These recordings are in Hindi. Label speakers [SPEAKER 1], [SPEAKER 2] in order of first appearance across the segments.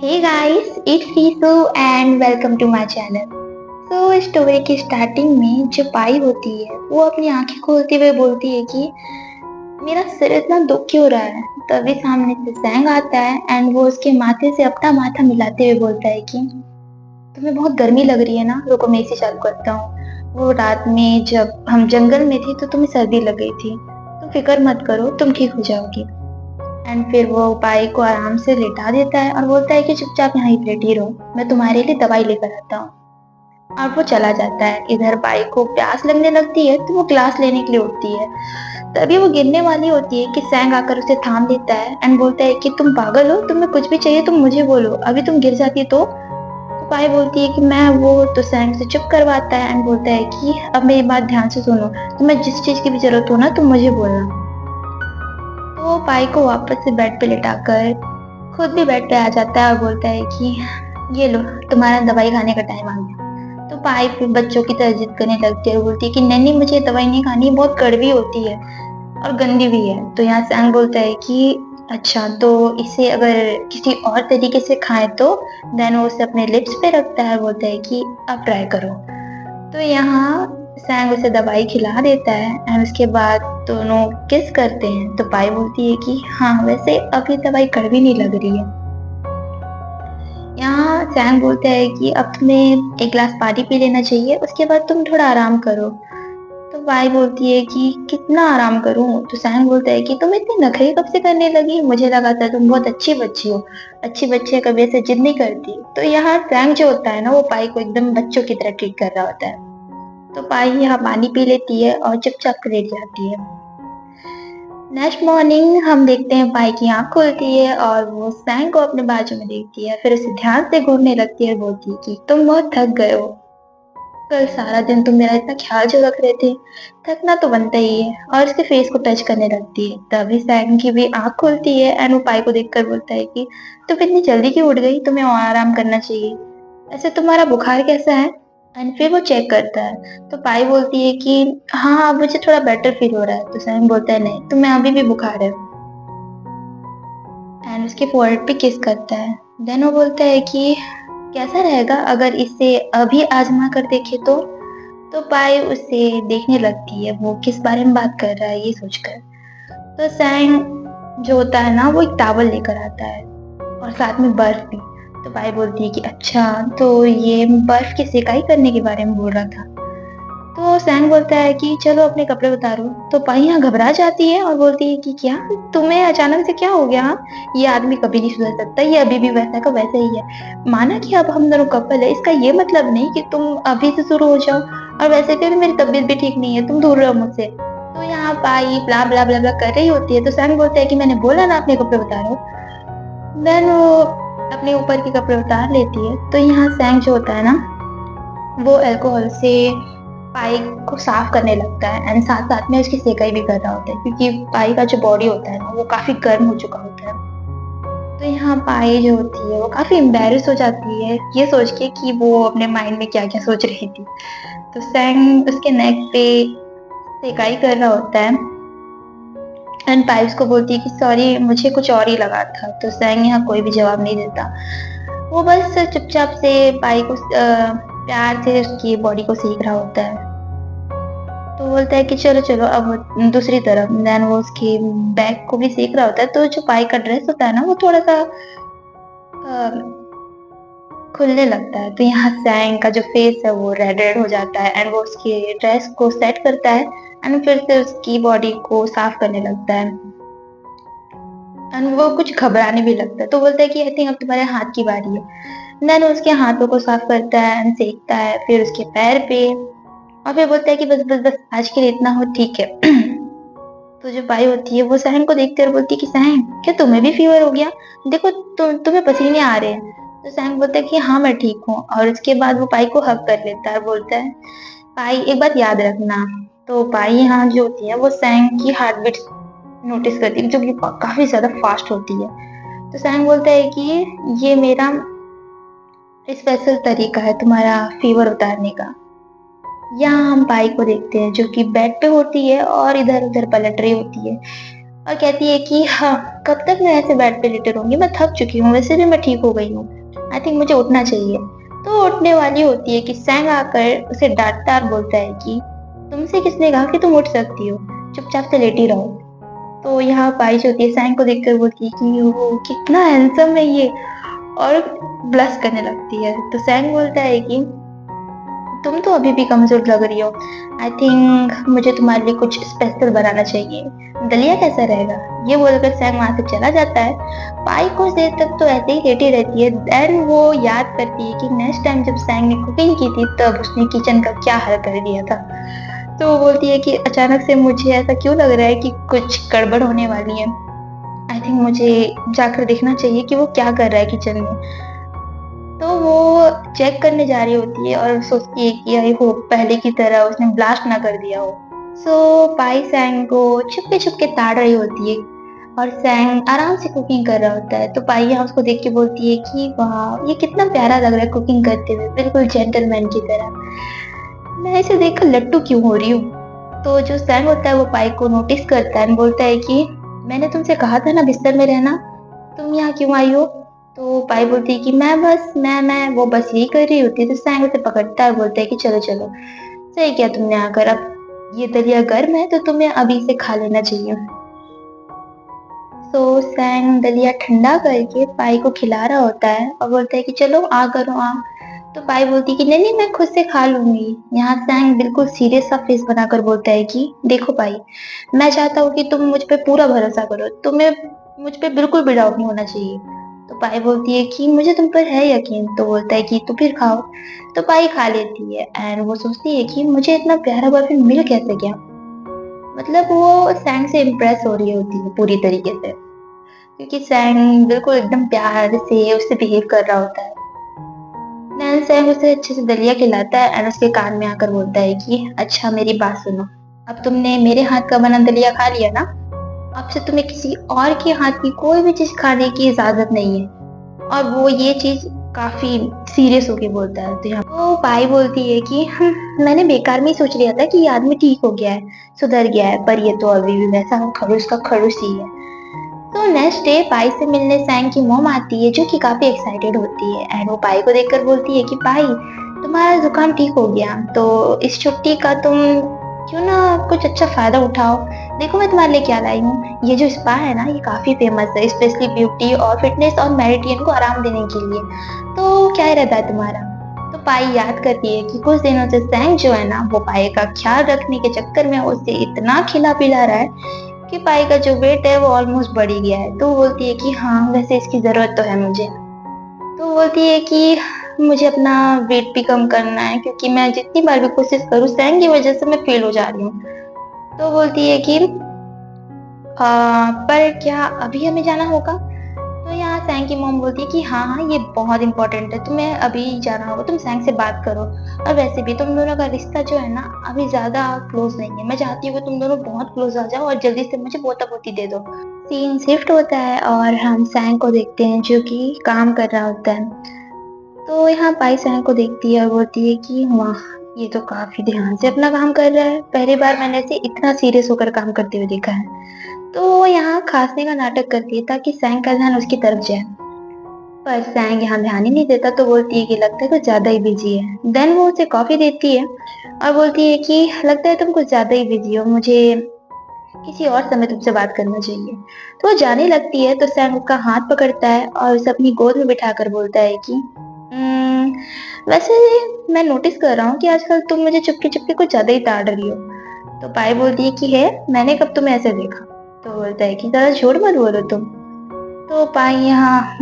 [SPEAKER 1] Hey guys, it's Risu and welcome to my channel. Story की स्टार्टिंग में जो पाई होती है वो अपनी आंखें खोलते हुए बोलती है कि मेरा सिर इतना दुख क्यों रहा है। तभी सामने से सैंग आता है एंड वो उसके माथे से अपना माथा मिलाते हुए बोलता है कि तुम्हें बहुत गर्मी लग रही है ना, रुको मैं इसे चालू करता हूँ। वो रात में जब हम जंगल में थे तो तुम्हें सर्दी लग गई थी, तुम फिक्र मत करो, तुम ठीक हो जाओगी। एंड फिर वो पाई को आराम से लेटा देता है और बोलता है कि चुपचाप यहाँ ही लेटी रहो, मैं तुम्हारे लिए दवाई लेकर आता हूँ। और वो चला जाता है। इधर पाई को प्यास लगने लगती है तो वो ग्लास लेने के लिए उठती है। तभी वो गिरने वाली होती है कि सैंग आकर उसे थाम लेता है एंड बोलता है कि तुम पागल हो, तुम्हें कुछ भी चाहिए तुम मुझे बोलो, अभी तुम गिर जाती तो पाई बोलती है कि मैं वो, तो सैंग से चुप करवाता है एंड बोलता है कि अब मेरी बात ध्यान से सुनो, तुम्हें जिस चीज की भी जरूरत हो ना तुम मुझे बोलना। तो वो पाई को वापस से बेड पे लिटाकर खुद भी बेड पे आ जाता है और बोलता है कि ये लो, तुम्हारा दवाई खाने का टाइम आ गया। तो पाई फिर बच्चों की तरह जिद करने लगती है और बोलती है कि नहीं नहीं, मुझे दवाई नहीं खानी, बहुत कड़वी होती है और गंदी भी है। तो यहाँ सैंग बोलता है कि अच्छा, तो इसे अगर किसी और तरीके से खाए तो देन वो उसे अपने लिप्स पे रखता है, बोलता है कि अब ट्राई करो। तो यहाँ सैंग उसे दवाई खिला देता है एंड उसके बाद दोनों किस करते हैं। तो पाई बोलती है कि हाँ, वैसे अभी दवाई कड़वी नहीं लग रही है। यहाँ सैंग बोलता है कि अब तुम्हें एक गिलास पानी पी लेना चाहिए, उसके बाद तुम थोड़ा आराम करो। तो पाई बोलती है कि कितना आराम करूं। तो सैंग बोलता है कि तुम इतनी नखरे कब से करने लगी, मुझे लगा था तुम बहुत अच्छी बच्ची हो, अच्छी बच्ची कभी ऐसे जिद नहीं करती। तो यहाँ सैंग जो होता है ना, वो पाई को एकदम बच्चों की तरह ट्रीट कर रहा होता है। तो पाई यहाँ पानी पी लेती है और चुपचाप से लेट जाती है। नेक्स्ट मॉर्निंग हम देखते हैं पाई की आंख खुलती है और वो सैंग को अपने बाजू में देखती है, फिर उसे ध्यान से घूरने लगती है और बोलती है कि तुम बहुत थक गए हो, कल सारा दिन तुम मेरा इतना ख्याल जो रख रहे थे, थकना तो बनता ही है। और उसके फेस को टच करने लगती है। तभी सैंग की भी आंख खुलती है एंड वो पाई को देखकर बोलता है कि तुम इतनी जल्दी क्यों उठ गई, तुम्हें और आराम करना चाहिए, ऐसे तुम्हारा बुखार कैसा है। एंड फिर वो चेक करता है। तो पाई बोलती है कि हाँ, अब मुझे थोड़ा बेटर फील हो रहा है। तो सैम बोलता है नहीं, तुम्हें अभी भी बुखार है। एंड उसके फोrehead पे किस करता है। देन वो बोलता है कि कैसा रहेगा अगर इसे अभी आजमा कर देखे तो पाई उसे देखने लगती है, वो किस बारे में बात कर रहा है ये सोचकर। तो सैंग जो होता है ना, वो एक टावल लेकर आता है और साथ में बर्फ भी। तो पाई बोलती है कि अच्छा, तो ये बर्फ की सिकाई करने के बारे में बोल रहा था। तो सैंग बोलता है कि चलो अपने कपड़े उतारो। तो पाई यहाँ घबरा जाती है और बोलती है कि क्या, तुम्हें अचानक से क्या हो गया, ये आदमी कभी नहीं सुधर सकता, ये अभी भी वैसा का वैसा ही है। माना कि अब हम दोनों कपल है, इसका ये मतलब नहीं कि तुम अभी से शुरू हो जाओ, और वैसे भी मेरी तबीयत भी ठीक नहीं है, तुम दूर रहो मुझसे। तो यहाँ पाई ब्ला ब्ला ब्ला ब्ला कर रही होती है। तो सैंग बोलता है कि मैंने बोला ना अपने कपड़े उतारो। देन वो अपने ऊपर के कपड़े उतार लेती है। तो यहाँ सैंग जो होता है ना, वो अल्कोहल से पाई को साफ करने लगता है एंड साथ साथ में उसकी सेकाई भी कर रहा होता है, क्योंकि पाई का जो बॉडी होता है ना, वो काफी गर्म हो चुका होता है। तो यहाँ पाई जो होती है वो काफी एम्बेरस हो जाती है ये सोच के कि वो अपने माइंड में क्या क्या सोच रही थी। तो सैंग उसके नेक पे सेकाई कर रहा होता है एंड पाई उसको बोलती है कि सॉरी, मुझे कुछ और ही लगा था। तो सैंग यहाँ कोई भी जवाब नहीं देता, वो बस चुपचाप से पाई को प्यार से उसकी बॉडी को सेक रहा होता है। तो बोलता है कि चलो चलो अब दूसरी तरफ। देन वो उसके बैक को भी सेक रहा होता है। तो जो पाई का ड्रेस होता है ना, वो थोड़ा सा खुलने लगता है। तो यहाँ सैंग का जो फेस है वो रेड रेड हो जाता है एंड वो उसके ड्रेस को सेट करता है एंड फिर से उसकी बॉडी को साफ करने लगता है एंड वो कुछ घबराने भी लगता है। तो बोलता है कि आई थिंक अब तुम्हारे हाथ की बारी है। देन उसके हाथों को साफ करता है एंड सेकता है, फिर उसके पैर पे, और फिर बोलता है कि बस बस बस आज के लिए इतना हो, ठीक है। तो जो बाई होती है वो सैंग को देखते और बोलती है कि सैंग, क्या तुम्हें भी फीवर हो गया, देखो तुम्हें पसीने आ रहे हैं। तो सैंग बोलता है कि हाँ मैं ठीक हूँ, और उसके बाद वो पाई को हक कर लेता है और बोलता है पाई एक बात याद रखना। तो पाई यहाँ जो होती है वो सैंग की हार्ट बीट नोटिस करती है, जो कि काफी ज्यादा फास्ट होती है। तो सैंग बोलता है कि ये मेरा स्पेशल तरीका है तुम्हारा फीवर उतारने का। यहाँ हम पाई को देखते हैं जो कि बेड पे होती है और इधर उधर पलट रही होती है। और कहती है कि हाँ, कब तक मैं ऐसे बेड पे लेटे रहूँगी, मैं थक चुकी हूँ, वैसे भी मैं ठीक हो गई हूँ। आई थिंक मुझे उठना चाहिए। तो उठने वाली होती है कि सैंग आकर उसे डाँटता और बोलता है कि तुमसे किसने कहा कि तुम उठ सकती हो? चुपचाप से लेटी रहो। तो यहाँ पाइश होती है सैंग को देखकर बोलती है कि वो कितना हैंडसम है ये, और ब्लश करने लगती है। तो सैंग बोलता है कि तुम तो अभी भी कमज़ोर लग रही हो। आई थिंक मुझे तुम्हारे लिए कुछ स्पेशल बनाना चाहिए। दलिया कैसा रहेगा? ये बोलकर सैंग वहाँ से चला जाता है। पाई कुछ देर तक तो ऐसे ही लेटी रहती है। देन वो याद करती है कि नेक्स्ट टाइम जब सैंग ने कुकिंग की थी तब उसने किचन का क्या हाल कर दिया था। तो वो बोलती है कि अचानक से मुझे ऐसा क्यों लग रहा है कि कुछ गड़बड़ होने वाली है। आई थिंक मुझे जाकर देखना चाहिए कि वो क्या कर रहा है किचन में। तो वो चेक करने जा रही होती है और सोचती है कि आई होप पहले की तरह उसने ब्लास्ट ना कर दिया हो। सो पाई सैंग को छुपके छुपके ताड़ रही होती है और सैंग आराम से कुकिंग कर रहा होता है। तो पाई यहाँ उसको देख के बोलती है कि वाह, ये कितना प्यारा लग रहा है कुकिंग करते हुए, बिल्कुल जेंटलमैन की तरह। मैं इसे देखकर लट्टू क्यों हो रही हूँ? तो जो सैंग होता है वो पाई को नोटिस करता है और बोलता है कि मैंने तुमसे कहा था ना बिस्तर में रहना, तुम यहाँ क्यों आई हो? तो पाई बोलती है कि मैं वो बस यही कर रही होती है। तो सैंग उसे पकड़ता है और बोलता है कि चलो चलो, सही किया तुमने आकर, अब ये दलिया गर्म है तो तुम्हें अभी इसे खा लेना चाहिए। तो सैंग दलिया ठंडा करके पाई को खिला रहा होता है और बोलता है कि चलो आ करो आ। तो पाई बोलती है कि नहीं नहीं, मैं खुद से खा लूंगी। यहाँ सैंग बिल्कुल सीरियस सा फेस बनाकर बोलता है कि देखो पाई, मैं चाहता हूँ कि तुम मुझ पे पूरा भरोसा करो, तुम्हें मुझ पे बिल्कुल भी डाउट नहीं होना चाहिए। तो पाई बोलती है कि मुझे तुम पर है यकीन। तो बोलता है कि तो फिर खाओ। तो पाई खा लेती है एंड वो सोचती है कि मुझे इतना प्यारा बॉयफ्रेंड मिल कैसे गया। मतलब वो सैंग से इम्प्रेस हो रही होती है पूरी तरीके से, क्योंकि सैंग बिल्कुल एकदम प्यार से उससे बिहेव कर रहा होता है। नैन सैंग उसे अच्छे से दलिया खिलाता है एंड उसके कान में आकर बोलता है कि अच्छा मेरी बात सुनो, अब तुमने मेरे हाथ का बना दलिया खा लिया ना, अब से तुम्हें किसी और के हाथ की कोई भी चीज खाने की इजाजत नहीं है। और वो ये चीज काफी सीरियस होके बोलता है। तो यहाँ तो पाई बोलती है कि मैंने बेकार में ही सोच लिया था कि ये आदमी ठीक हो गया है, सुधर गया है, पर ये तो अभी भी वैसा खड़ूस का खड़ूस ही है। तो नेक्स्ट डे पाई से मिलने सैंग की मॉम आती है जो कि काफी एक्साइटेड होती है एंड वो पाई को देखकर बोलती है कि पाई, तुम्हारा जुकाम ठीक हो गया तो इस छुट्टी का तुम क्यों ना कुछ अच्छा फायदा उठाओ। देखो मैं तुम्हारे लिए क्या लाई हूँ। ये जो स्पा है ना, ये काफी फेमस है, स्पेशली ब्यूटी और फिटनेस और मेडिटेशन को आराम देने के लिए। तो क्या इरादा है तुम्हारा? तो पाई याद करती है कि कुछ दिनों से सैंग जो है ना, वो पाई का ख्याल रखने के चक्कर में उसे इतना खिला पिला रहा है कि पाई का जो वेट है वो ऑलमोस्ट बढ़ ही गया है। तो वो बोलती है कि हाँ वैसे इसकी जरूरत तो है मुझे। तो वो बोलती है कि मुझे अपना वेट भी कम करना है क्योंकि मैं जितनी बार भी कोशिश करूँ सैंग की वजह से मैं फेल हो जा रही हूँ। तो बोलती है कि पर क्या अभी हमें जाना होगा? तो यहाँ सैंग की मॉम बोलती है कि हाँ हाँ, ये बहुत इंपॉर्टेंट है, तुम्हें अभी जाना होगा, तुम सैंग से बात करो। और वैसे भी तुम दोनों का रिश्ता जो है ना, अभी ज्यादा क्लोज नहीं है। मैं चाहती हूँ कि तुम दोनों बहुत क्लोज आ जाओ और जल्दी से मुझे पोता पोती दे दो। सीन शिफ्ट होता है और हम सैंग को देखते हैं जो कि काम कर रहा होता है। तो यहाँ पाई सैंग को देखती है और बोलती है कि वाह, ये तो काफी ध्यान से अपना काम कर रहा है, पहली बार मैंने इसे इतना सीरियस होकर काम करते हुए देखा है। तो वो यहाँ खांसने का नाटक करती है ताकि सैंग का ध्यान उसकी तरफ जाए, पर सैंग यहाँ ध्यान ही नहीं देता। तो बोलती है कि लगता है कुछ ज्यादा ही बिजी है। देन वो उसे कॉफी देती है और बोलती है कि लगता है तुम कुछ ज्यादा ही बिजी हो, मुझे किसी और समय तुमसे बात करना चाहिए। तो वो जाने लगती है तो सैंग उसका हाथ पकड़ता है और उसे अपनी गोद में बिठाकर बोलता है कि वैसे मैं नोटिस कर रहा हूँ कि आजकल तुम मुझे चुपके चुपके कुछ ज्यादा ही ताड़ रही हो। तो पाई बोलती है कि है, मैंने कब तुम्हें ऐसे देखा? तो बोलता है कि ज्यादा झूठ मत बोलो तुम। तो पाई यहाँ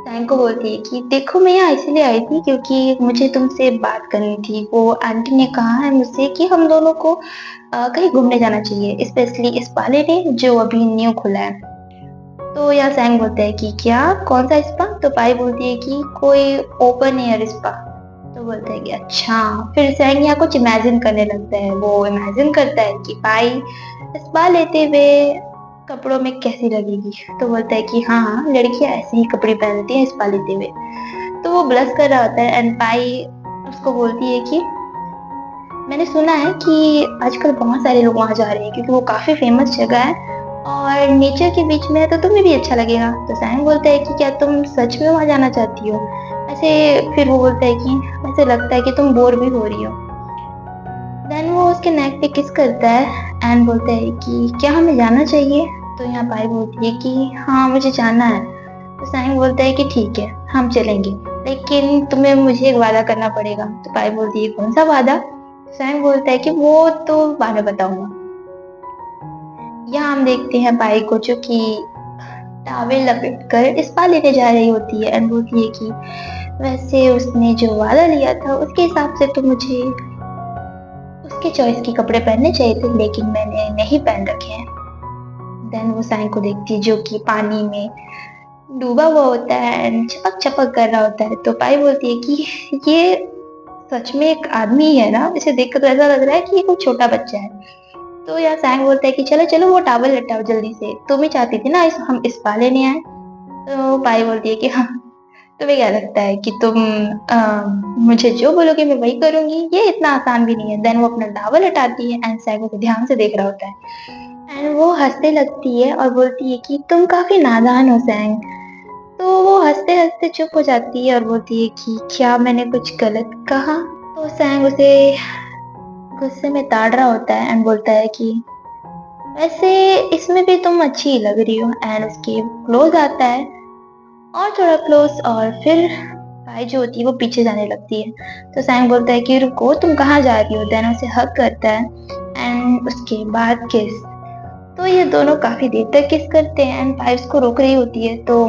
[SPEAKER 1] सैंग को बोलती है कि देखो मैं यहाँ इसीलिए आई थी क्योंकि मुझे तुमसे बात करनी थी। वो आंटी ने कहा है मुझसे कि हम दोनों को कहीं घूमने जाना चाहिए, स्पेशली इस वाले ने जो अभी न्यू खुला है। तो यहाँ सैंग बोलते हैं कि क्या, कौन सा स्पा? तो पाई बोलती है कि कोई ओपन एयर स्पा। तो बोलते हैं कि अच्छा। फिर सैंग यहाँ कुछ इमेजिन करने लगता है। वो इमेजिन करता है कि पाई स्पा लेते हुए कपड़ों में कैसी लगेगी। तो बोलता है कि हाँ हाँ, लड़कियां ऐसे ही कपड़े पहनती हैं स्पा लेते हुए। तो वो ब्लश कर रहा होता है एंड पाई उसको बोलती है कि मैंने सुना है कि आजकल बहुत सारे लोग वहाँ जा रहे हैं क्योंकि वो काफ़ी फ़ेमस जगह है और नेचर के बीच में है तो तुम्हें भी अच्छा लगेगा। तो सैम बोलता है कि क्या तुम सच में वहाँ जाना चाहती हो? ऐसे फिर वो बोलता है कि ऐसे लगता है कि तुम बोर भी हो रही हो। देन वो उसके नेक पे किस करता है एंड बोलता है कि क्या हमें जाना चाहिए? तो यहाँ पाई बोलती है कि हाँ, मुझे जाना है। तो सैम बोलता है कि ठीक है, हम चलेंगे, लेकिन तुम्हें मुझे एक वादा करना पड़ेगा। तो पाई बोलती है कौन सा वादा? सैम बोलता है कि वो तो बाद में बताऊंगा। यहाँ हम देखते हैं पाई को जो कि टॉवेल लपेट कर स्पा लेने जा रही होती है एंड बोलती है कि वैसे उसने जो वादा लिया था उसके हिसाब से तो मुझे उसके चॉइस के कपड़े पहनने चाहिए थे, लेकिन मैंने नहीं पहन रखे हैं। देन वो सैम को देखती है जो कि पानी में डूबा हुआ होता है एंड चपक चपक कर रहा होता है। तो पाई बोलती है कि ये सच में एक आदमी ही है ना? इसे देखकर तो ऐसा लग रहा है कि ये कोई छोटा बच्चा है। तो यहाँ सैंग बोलता है कि चलो चलो वो टॉवल लटाओ जल्दी से, तुम ही चाहती थी ना हम स्पा लेने आए। तो पाई बोलती है कि हाँ, तुम्हें क्या लगता है कि तुम मुझे जो बोलोगे मैं वही करूंगी? ये इतना आसान भी नहीं है। देन वो अपना टॉवल हटाती है एंड सैंग उसे ध्यान से देख रहा होता है एंड वो हंसने लगती है और बोलती है कि तुम काफी नादान हो सैंग। तो वो हंसते हंसते चुप हो जाती है और बोलती है कि क्या मैंने कुछ गलत कहा? तो सैंग उसे गुस्से में ताड़ रहा होता है एंड बोलता है कि वैसे इसमें भी तुम अच्छी लग रही हो। एंड उसके क्लोज आता है और थोड़ा क्लोज और फिर पाई जो होती है वो पीछे जाने लगती है। तो सैंग बोलता है कि रुको, तुम कहाँ जा रही हो? देन उसे हक करता है एंड उसके बाद किस। तो ये दोनों काफी देर तक किस करते हैं एंड पाई उसको रोक रही होती है। तो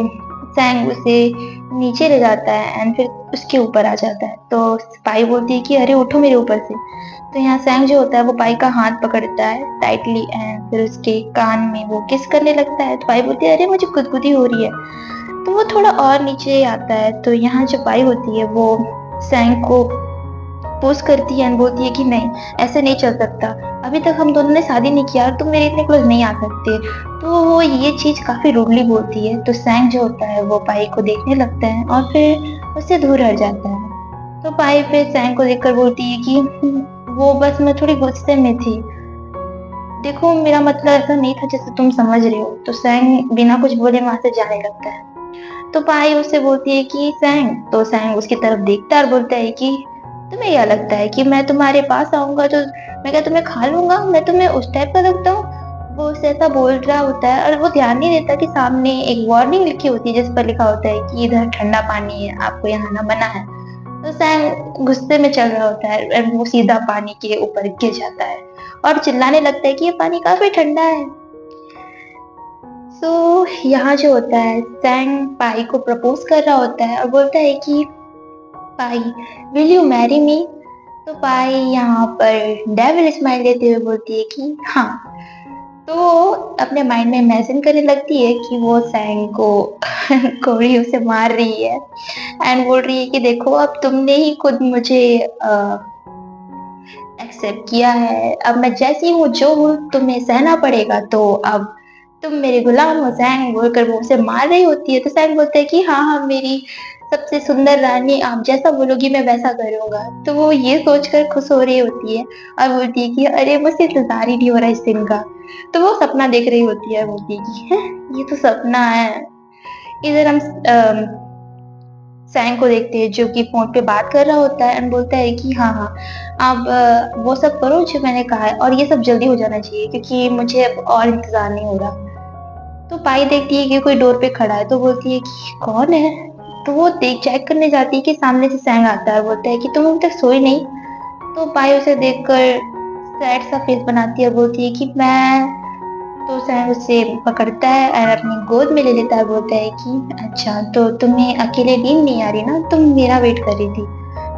[SPEAKER 1] सैंग उसे नीचे ले जाता है एंड फिर उसके ऊपर आ जाता है। तो पाई बोलती है कि अरे उठो मेरे ऊपर से। तो यहाँ सैंग जो होता है वो पाई का हाथ पकड़ता है टाइटली एंड फिर उसके कान में वो किस करने लगता है। तो पाई बोलती है अरे मुझे गुदगुदी हो रही है। तो वो थोड़ा और नीचे आता है। तो यहाँ जो पाई होती है वो सैंग को पोस्ट करती है एंड बोलती है कि नहीं, ऐसे नहीं चल सकता, अभी तक हम दोनों ने शादी नहीं किया और तुम मेरे इतने क्लोज नहीं आ सकते। तो वो ये चीज काफी रूडली बोलती है। तो सैंग जो होता है वो पाई को देखने लगता है और फिर उससे दूर हट जाता है। तो पाई फिर सैंग को देखकर बोलती है कि वो बस मैं थोड़ी गुस्से में थी, देखो मेरा मतलब ऐसा नहीं था जैसे तुम समझ रहे हो। तो सैंग बिना कुछ बोले वहां से जाने लगता है। तो पाई उससे बोलती है कि सैंग। तो सैंग उसकी तरफ देखता है और बोलता है कि तुम्हें क्या लगता है कि मैं तुम्हारे पास आऊंगा तो मैं क्या तुम्हें खा लूंगा? मैं तुम्हें उस टाइप का लगता हूँ? वो उससे ऐसा बोल रहा होता है और वो ध्यान नहीं देता कि सामने एक वार्निंग लिखी होती है जिस पर लिखा होता है कि इधर ठंडा पानी है, आपको यहाँ आना मना है। तो सैंग गुस्से में चल रहा होता है और वो सीधा पानी के ऊपर गिर जाता है और चिल्लाने लगता है कि ये पानी काफी ठंडा है। तो यहाँ जो होता है सैंग पाई को प्रपोज कर रहा होता है और बोलता है कि पाई, विल यू मैरी मी? तो पाई यहाँ पर डेविल स्माइल देते हुए बोलती है कि हाँ। तो वो अपने माइंड में इमेजिन करने लगती है कि वो सैंग को कोड़ी उसे मार रही है एंड बोल रही है कि देखो अब तुमने ही खुद मुझे एक्सेप्ट किया है, अब मैं जैसी हूँ जो हूँ तुम्हें सहना पड़ेगा, तो अब तुम मेरे गुलाम हो। सैंग बोलकर वो उसे मार रही होती है। तो सैंग बोलता है कि हाँ हाँ मेरी सबसे सुंदर रानी, आप जैसा बोलोगी मैं वैसा करूंगा। तो वो ये सोचकर खुश हो रही होती है और बोलती है कि अरे मुझसे इंतजार ही नहीं हो रहा इस दिन का। तो वो सपना देख रही होती है, बोलती है कि "हैं, ये तो सपना है।" इधर हम सैंग को देखते हैं जो कि फोन पे बात कर रहा होता है एंड बोलता है कि हाँ हाँ आप वो सब करो जो मैंने कहा है और ये सब जल्दी हो जाना चाहिए क्योंकि मुझे अब और इंतजार नहीं हो रहा। तो पाई देखती है कि कोई डोर पे खड़ा है तो बोलती है कि कौन है? तो वो देख चेक करने जाती है कि सामने से सैंग आता है और बोलता है कि तुम अभी तक सोई नहीं? तो पाई उसे देखकर सैड सा फेस बनाती है और बोलती है कि मैं। तो सैम उसे पकड़ता है और अपनी गोद में ले लेता है, बोलता है कि अच्छा तो तुम्हें अकेले नींद नहीं आ रही ना, तुम मेरा वेट कर रही थी?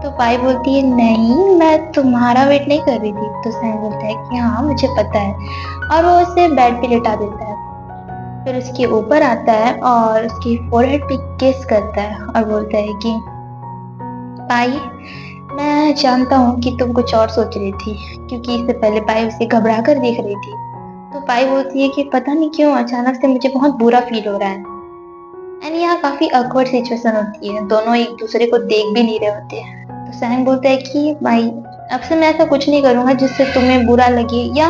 [SPEAKER 1] तो पाई बोलती है नहीं, मैं तुम्हारा वेट नहीं कर रही थी। तो सैम बोलता है कि हाँ मुझे पता है और वो उसे बेड पे लेटा देता है। फिर उसके ऊपर आता है और उसकी फोरहेड पे किस करता है और बोलता है कि पाई, मैं जानता हूँ कि तुम कुछ और सोच रही थी क्योंकि इससे पहले पाई उसे घबरा कर देख रही थी। तो पाई बोलती है कि पता नहीं क्यों अचानक से मुझे बहुत बुरा फील हो रहा है। एंड यहाँ काफी awkward सिचुएशन होती है, दोनों एक दूसरे को देख भी नहीं रहे होते हैं। तो सैम बोलता है कि भाई अब से मैं ऐसा कुछ नहीं करूँगा जिससे तुम्हें बुरा लगे या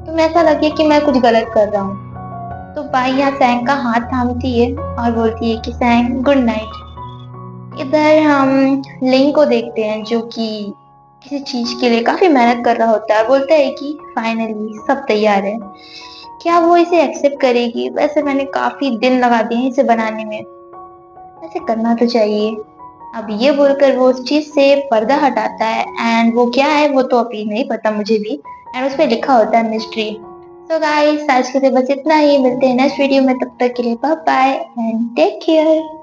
[SPEAKER 1] तुम्हें ऐसा लगे कि मैं कुछ गलत कर रहा हूँ। तो पाई यहाँ सैंग का हाथ थामती है और बोलती है कि सैंग गुड नाइट। इधर हम लिंग को देखते हैं जो कि किसी चीज के लिए काफी मेहनत कर रहा होता है। बोलता है कि फाइनली सब तैयार है। क्या वो इसे एक्सेप्ट करेगी? वैसे मैंने काफी दिन लगा दिए हैं इसे बनाने में, ऐसे करना तो चाहिए। अब ये बोलकर वो उस चीज से पर्दा हटाता है एंड वो क्या है वो तो अभी नहीं पता मुझे भी। एंड उस पे लिखा होता है मिस्ट्री। तो गाइस आज के लिए बस इतना ही, मिलते हैं नेक्स्ट वीडियो में, तब तक के लिए bye bye and take care.